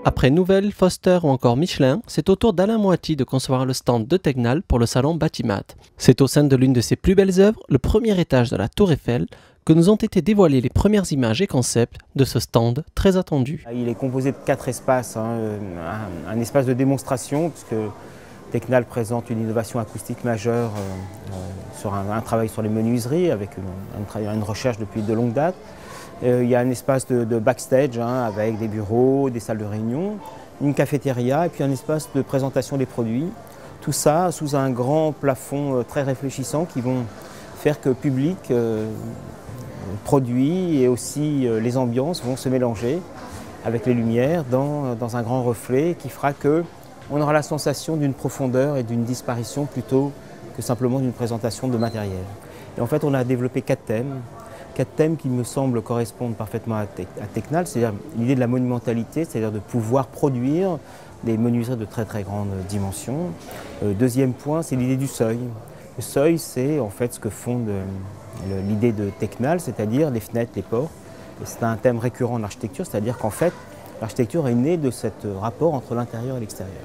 Après Nouvelle, Foster ou encore Michelin, c'est au tour d'Alain Moiti de concevoir le stand de Tegnal pour le salon Batimat. C'est au sein de l'une de ses plus belles œuvres, le premier étage de la Tour Eiffel, que nous ont été dévoilées les premières images et concepts de ce stand très attendu. Il est composé de 4 espaces, un espace de démonstration, puisque Tegnal présente une innovation acoustique majeure sur un travail sur les menuiseries, avec une recherche depuis de longue date. Il y a un espace de backstage avec des bureaux, des salles de réunion, une cafétéria et puis un espace de présentation des produits. Tout ça sous un grand plafond très réfléchissant qui vont faire que public, produits et aussi les ambiances vont se mélanger avec les lumières dans un grand reflet qui fera qu'on aura la sensation d'une profondeur et d'une disparition plutôt que simplement d'une présentation de matériel. Et en fait, on a développé 4 thèmes qui me semblent correspondre parfaitement à Tegnal, c'est-à-dire l'idée de la monumentalité, c'est-à-dire de pouvoir produire des menuiseries de très très grande dimension. Deuxième point, c'est l'idée du seuil. Le seuil, c'est en fait ce que fonde l'idée de Tegnal, c'est-à-dire les fenêtres, les portes. C'est un thème récurrent en architecture, c'est-à-dire qu'en fait, l'architecture est née de ce rapport entre l'intérieur et l'extérieur.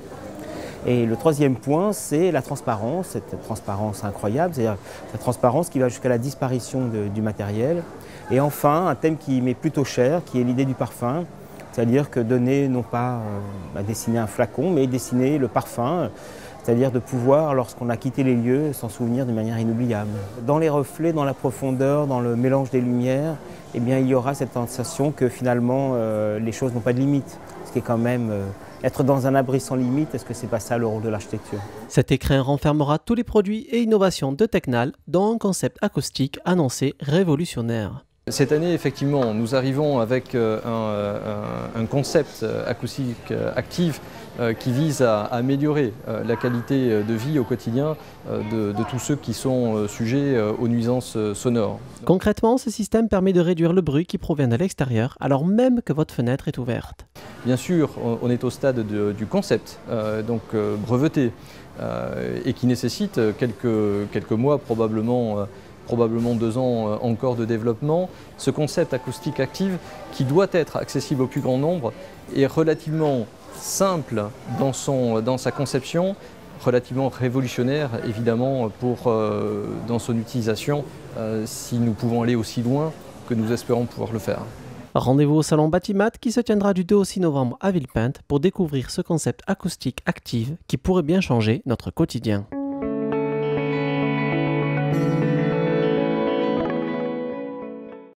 Et le troisième point, c'est la transparence, cette transparence incroyable, c'est-à-dire la transparence qui va jusqu'à la disparition du matériel. Et enfin, un thème qui m'est plutôt cher, qui est l'idée du parfum, c'est-à-dire que donner, non pas dessiner un flacon, mais dessiner le parfum, c'est-à-dire de pouvoir, lorsqu'on a quitté les lieux, s'en souvenir de manière inoubliable. Dans les reflets, dans la profondeur, dans le mélange des lumières, eh bien, il y aura cette sensation que finalement, les choses n'ont pas de limite, ce qui est quand même... Être dans un abri sans limite, est-ce que c'est pas ça le rôle de l'architecture? Cet écrin renfermera tous les produits et innovations de Tegnal, dont un concept acoustique annoncé révolutionnaire. Cette année, effectivement, nous arrivons avec un concept acoustique actif qui vise à améliorer la qualité de vie au quotidien de tous ceux qui sont sujets aux nuisances sonores. Concrètement, ce système permet de réduire le bruit qui provient de l'extérieur, alors même que votre fenêtre est ouverte. Bien sûr, on est au stade du concept, donc breveté, et qui nécessite quelques mois, probablement 2 ans encore de développement. Ce concept acoustique active, qui doit être accessible au plus grand nombre, est relativement simple dans sa conception, relativement révolutionnaire évidemment dans son utilisation, si nous pouvons aller aussi loin que nous espérons pouvoir le faire. Rendez-vous au salon Batimat qui se tiendra du 2 au 6 novembre à Villepinte pour découvrir ce concept acoustique active qui pourrait bien changer notre quotidien.